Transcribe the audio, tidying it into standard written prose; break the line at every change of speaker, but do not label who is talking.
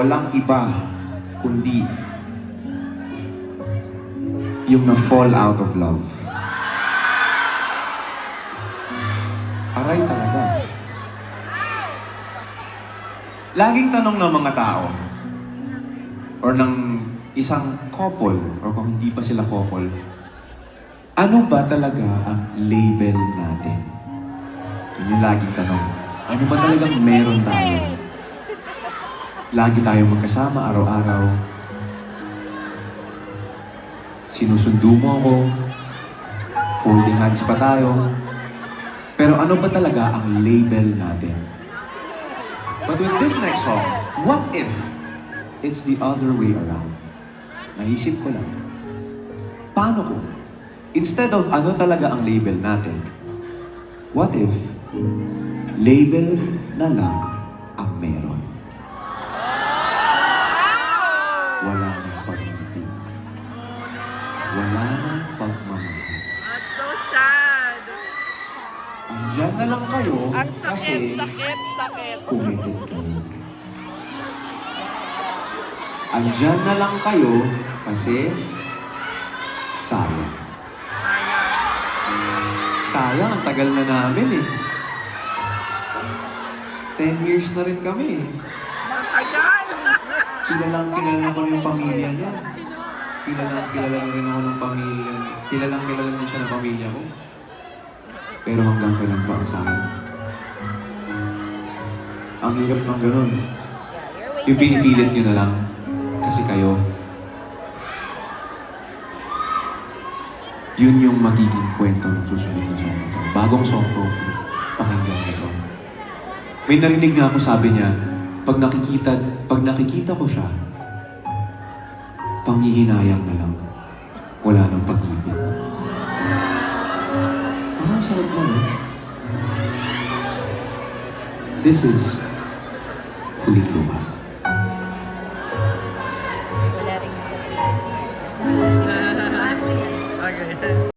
Walang iba kundi yung na-fall out of love. Aray talaga. Laging tanong ng mga tao or ng isang couple or kung hindi pa sila couple, ano ba talaga ang label natin? Yun yung laging tanong. Ano ba talagang meron tayo? Lagi tayong magkasama araw-araw. Sinusundo mo ako. Holding hands pa tayo. Pero ano ba talaga ang label natin? But with this next song, what if it's the other way around? Naisip ko lang. Paano kung instead of ano talaga ang label natin, what if label na lang ang meron? Wala nang pag-ibig. Wala nang pagmamahal.
That's so sad.
Andyan na lang kayo
Ang
kasi
sakit.
committed kayo. Andyan na lang kayo kasi sayang. Sayang, ang tagal na namin eh. 10 years na rin kami eh.
Ayan!
Kilalang kilala ko yung pamilya niya. Kilala rin ako ng pamilya. Kilala din siya ng pamilya ko. Pero hanggang kailan ba ang sa akin? Ang hirap ng ganun. Yung pinipilit nyo na lang kasi kayo. Yun yung magiging kwento ng susunod na song ito. Bagong song to, pakinggan ito. May narinig nga ako, sabi niya, pag nakikita ko siya, panghihinayang na lang. Wala nang pag-ibig. Sarap mo, no? This is Kulit Luma.
Wala rin yung sa playlist.
Okay.